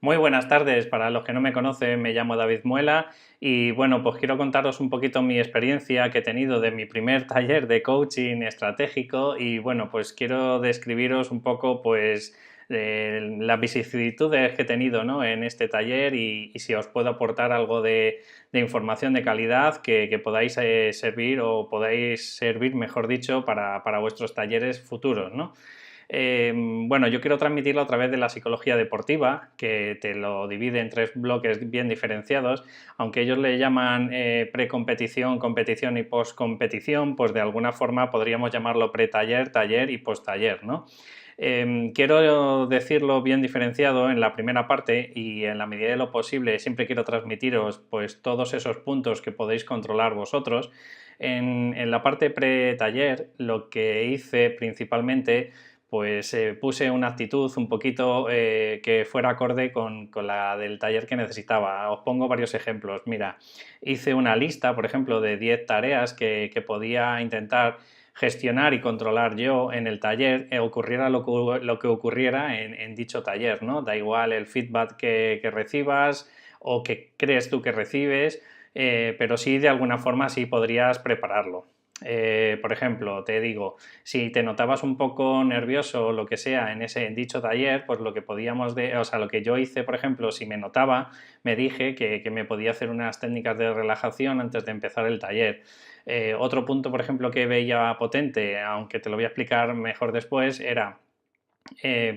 Muy buenas tardes, para los que no me conocen me llamo David Muela y bueno, pues quiero contaros un poquito mi experiencia que he tenido de mi primer taller de coaching estratégico y bueno, pues quiero describiros un poco pues las vicisitudes que he tenido, ¿no?, en este taller y si os puedo aportar algo de información de calidad que podáis servir o podáis servir, mejor dicho, para vuestros talleres futuros, ¿no? Bueno, yo quiero transmitirlo a través de la psicología deportiva, que te lo divide en tres bloques bien diferenciados, aunque ellos le llaman precompetición, competición y postcompetición, pues de alguna forma podríamos llamarlo pre-taller, taller y post-taller, ¿no? Quiero decirlo bien diferenciado en la primera parte y en la medida de lo posible siempre quiero transmitiros pues todos esos puntos que podéis controlar vosotros. En la parte pre-taller lo que hice principalmente pues puse una actitud un poquito que fuera acorde con la del taller que necesitaba. Os pongo varios ejemplos. Mira, hice una lista, por ejemplo, de 10 tareas que podía intentar gestionar y controlar yo en el taller, ocurriera lo que ocurriera en dicho taller, ¿no? Da igual el feedback que recibas o que crees tú que recibes, pero sí de alguna forma sí podrías prepararlo. Por ejemplo, te digo, si te notabas un poco nervioso o lo que sea en dicho taller, pues lo que o sea, lo que yo hice, por ejemplo, si me notaba, me dije que me podía hacer unas técnicas de relajación antes de empezar el taller. Otro punto, por ejemplo, que veía potente, aunque te lo voy a explicar mejor después, era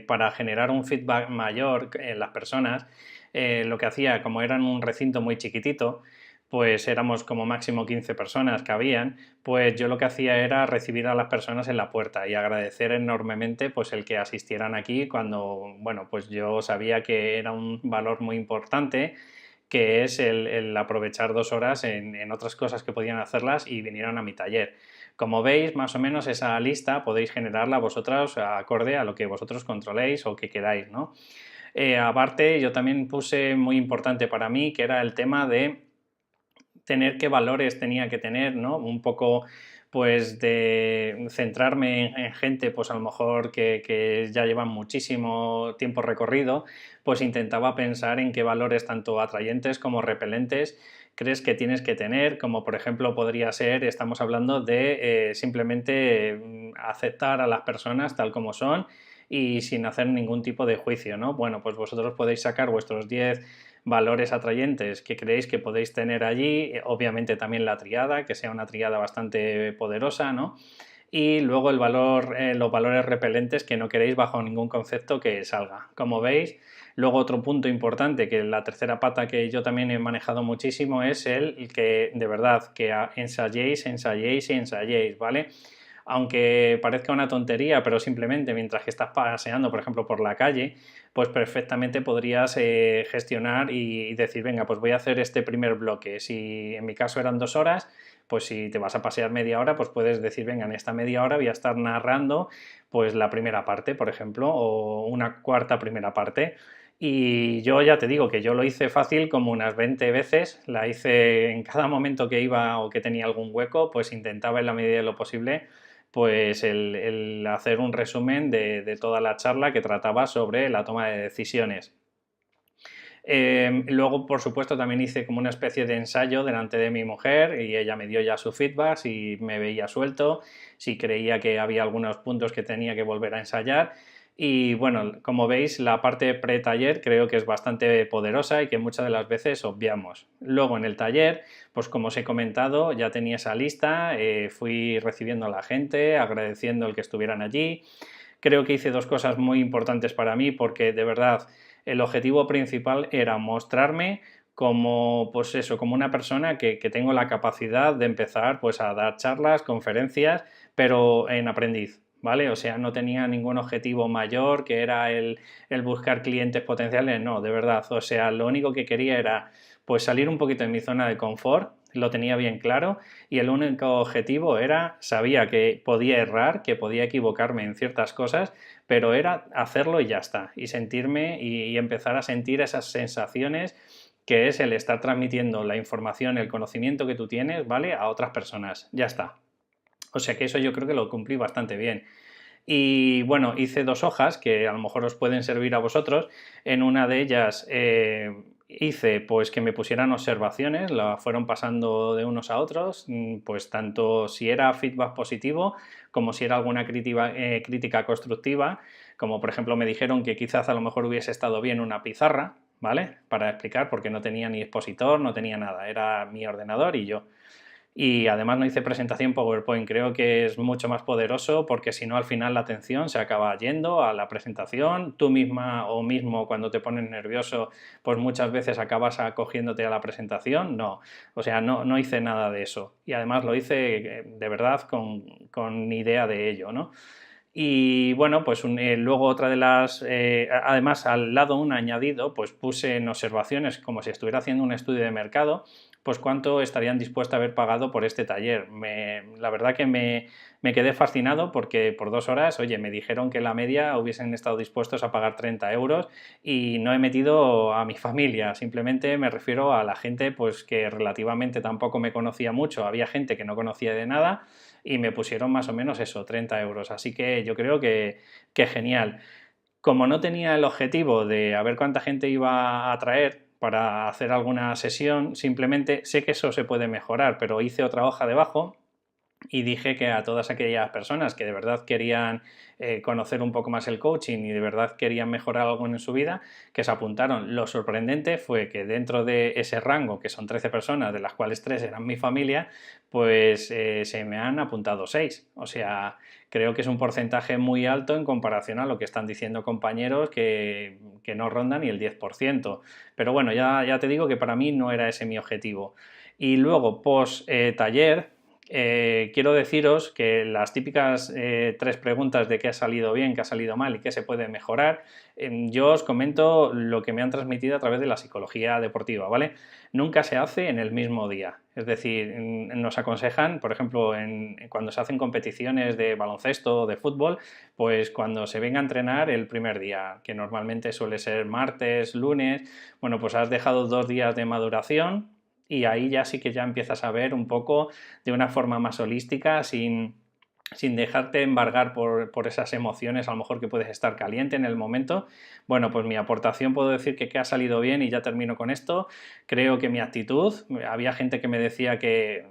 para generar un feedback mayor en las personas, lo que hacía, como era en un recinto muy chiquitito, pues éramos como máximo 15 personas que habían, pues yo lo que hacía era recibir a las personas en la puerta y agradecer enormemente pues el que asistieran aquí cuando, bueno, pues yo sabía que era un valor muy importante, que es el aprovechar 2 horas en otras cosas que podían hacerlas y vinieron a mi taller. Como veis, más o menos esa lista podéis generarla vosotros acorde a lo que vosotros controléis o que queráis, ¿no? Aparte, yo también puse muy importante para mí, que era el tema de tener qué valores tenía que tener, ¿no? Un poco pues de centrarme en gente pues a lo mejor que ya llevan muchísimo tiempo recorrido, pues intentaba pensar en qué valores tanto atrayentes como repelentes crees que tienes que tener, como por ejemplo podría ser, estamos hablando de simplemente aceptar a las personas tal como son y sin hacer ningún tipo de juicio, ¿no? Bueno, pues vosotros podéis sacar vuestros 10 valores atrayentes que creéis que podéis tener allí, obviamente también la triada, que sea una triada bastante poderosa, ¿no? Y luego los valores repelentes que no queréis bajo ningún concepto que salga. Como veis, luego otro punto importante, que la tercera pata que yo también he manejado muchísimo, es el que de verdad que ensayéis, ensayéis y ensayéis, ¿vale? Aunque parezca una tontería, pero simplemente mientras que estás paseando, por ejemplo, por la calle, pues perfectamente podrías gestionar y decir, venga, pues voy a hacer este primer bloque. Si en mi caso eran 2 horas, pues si te vas a pasear media hora, pues puedes decir, venga, en esta media hora voy a estar narrando pues la primera parte, por ejemplo, o una cuarta primera parte. Y yo ya te digo que yo lo hice fácil como unas 20 veces, la hice en cada momento que iba o que tenía algún hueco, pues intentaba en la medida de lo posible pues el hacer un resumen de toda la charla que trataba sobre la toma de decisiones. Luego, por supuesto, también hice como una especie de ensayo delante de mi mujer y ella me dio ya su feedback, si me veía suelto, si creía que había algunos puntos que tenía que volver a ensayar. Y bueno, como veis, la parte pre-taller creo que es bastante poderosa y que muchas de las veces obviamos. Luego en el taller, pues como os he comentado, ya tenía esa lista, fui recibiendo a la gente, agradeciendo el que estuvieran allí. Creo que hice dos cosas muy importantes para mí porque de verdad el objetivo principal era mostrarme como, pues eso, como una persona que tengo la capacidad de empezar pues a dar charlas, conferencias, pero en aprendiz, ¿vale? O sea, no tenía ningún objetivo mayor que era el buscar clientes potenciales, no, de verdad. O sea, lo único que quería era pues salir un poquito de mi zona de confort, lo tenía bien claro y el único objetivo era, sabía que podía errar, que podía equivocarme en ciertas cosas, pero era hacerlo y ya está, y sentirme y empezar a sentir esas sensaciones que es el estar transmitiendo la información, el conocimiento que tú tienes, ¿vale? A otras personas, ya está. O sea que eso yo creo que lo cumplí bastante bien. Y bueno, hice 2 hojas que a lo mejor os pueden servir a vosotros. En una de ellas hice pues que me pusieran observaciones, la fueron pasando de unos a otros, pues tanto si era feedback positivo como si era alguna crítica constructiva, como por ejemplo me dijeron que quizás a lo mejor hubiese estado bien una pizarra, ¿vale? Para explicar, porque no tenía ni expositor, no tenía nada, era mi ordenador y yo. Y además no hice presentación PowerPoint, creo que es mucho más poderoso porque si no al final la atención se acaba yendo a la presentación, tú misma o mismo cuando te pones nervioso pues muchas veces acabas acogiéndote a la presentación, no, o sea, no hice nada de eso y además lo hice de verdad con idea de ello, ¿no? Y bueno, pues luego otra de las, además al lado un añadido, pues puse en observaciones como si estuviera haciendo un estudio de mercado, pues cuánto estarían dispuestos a haber pagado por este taller. La verdad que me quedé fascinado porque por 2 horas, oye, me dijeron que la media hubiesen estado dispuestos a pagar 30 euros y no he metido a mi familia, simplemente me refiero a la gente pues que relativamente tampoco me conocía mucho, había gente que no conocía de nada y me pusieron más o menos eso, 30 euros. Así que yo creo que genial. Como no tenía el objetivo de a ver cuánta gente iba a traer para hacer alguna sesión, simplemente sé que eso se puede mejorar, pero hice otra hoja debajo y dije que a todas aquellas personas que de verdad querían conocer un poco más el coaching y de verdad querían mejorar algo en su vida, que se apuntaron. Lo sorprendente fue que dentro de ese rango, que son 13 personas, de las cuales 3 eran mi familia, pues se me han apuntado 6. O sea, creo que es un porcentaje muy alto en comparación a lo que están diciendo compañeros que no rondan ni el 10%. Pero bueno, ya te digo que para mí no era ese mi objetivo. Y luego, post taller, quiero deciros que las típicas 3 preguntas de qué ha salido bien, qué ha salido mal y qué se puede mejorar, yo os comento lo que me han transmitido a través de la psicología deportiva, ¿vale? Nunca se hace en el mismo día, es decir, nos aconsejan, por ejemplo, cuando se hacen competiciones de baloncesto o de fútbol, pues cuando se venga a entrenar el primer día, que normalmente suele ser martes, lunes, bueno, pues has dejado 2 días de maduración y ahí ya sí que ya empiezas a ver un poco de una forma más holística, sin dejarte embargar por esas emociones, a lo mejor que puedes estar caliente en el momento. Bueno, pues mi aportación puedo decir que ha salido bien y ya termino con esto. Creo que mi actitud, había gente que me decía que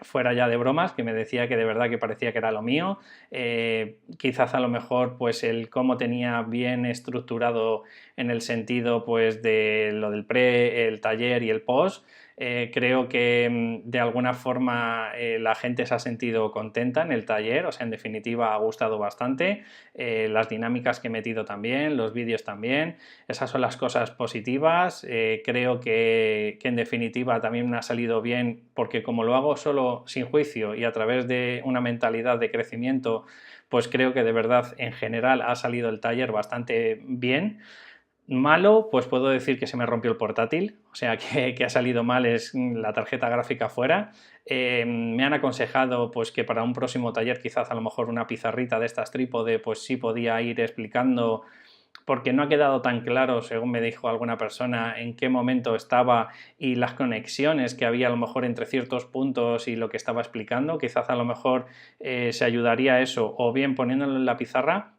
fuera ya de bromas, que me decía que de verdad que parecía que era lo mío, quizás a lo mejor pues el cómo tenía bien estructurado en el sentido pues de lo del pre, el taller y el post, creo que de alguna forma la gente se ha sentido contenta en el taller, o sea, en definitiva ha gustado bastante, las dinámicas que he metido también, los vídeos también, esas son las cosas positivas, creo que en definitiva también me ha salido bien porque como lo hago solo sin juicio y a través de una mentalidad de crecimiento, pues creo que de verdad en general ha salido el taller bastante bien. Malo, pues puedo decir que se me rompió el portátil, o sea que ha salido mal es la tarjeta gráfica fuera. Me han aconsejado pues que para un próximo taller quizás a lo mejor una pizarrita de estas trípode pues sí podía ir explicando porque no ha quedado tan claro, según me dijo alguna persona, en qué momento estaba y las conexiones que había a lo mejor entre ciertos puntos y lo que estaba explicando. Quizás a lo mejor se ayudaría a eso o bien poniéndolo en la pizarra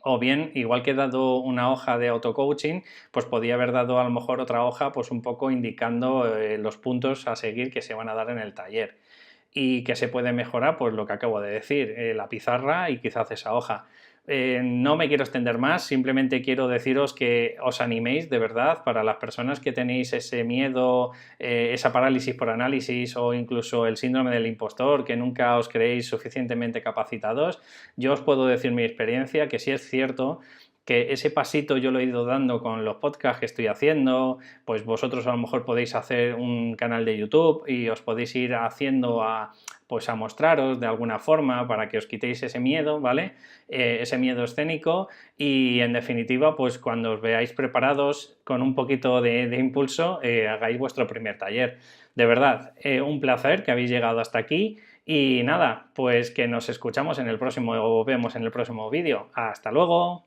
o bien, igual que he dado una hoja de auto-coaching, pues podía haber dado a lo mejor otra hoja pues un poco indicando los puntos a seguir que se van a dar en el taller. Y que se puede mejorar, pues lo que acabo de decir, la pizarra y quizás esa hoja. No me quiero extender más, simplemente quiero deciros que os animéis de verdad para las personas que tenéis ese miedo, esa parálisis por análisis o incluso el síndrome del impostor, que nunca os creéis suficientemente capacitados. Yo os puedo decir mi experiencia, que sí es cierto que ese pasito yo lo he ido dando con los podcasts que estoy haciendo, pues vosotros a lo mejor podéis hacer un canal de YouTube y os podéis ir haciendo pues a mostraros de alguna forma para que os quitéis ese miedo, ¿vale? Ese miedo escénico y en definitiva pues cuando os veáis preparados con un poquito de impulso hagáis vuestro primer taller. De verdad, un placer que habéis llegado hasta aquí y nada, pues que nos escuchamos en el próximo o vemos en el próximo vídeo. ¡Hasta luego!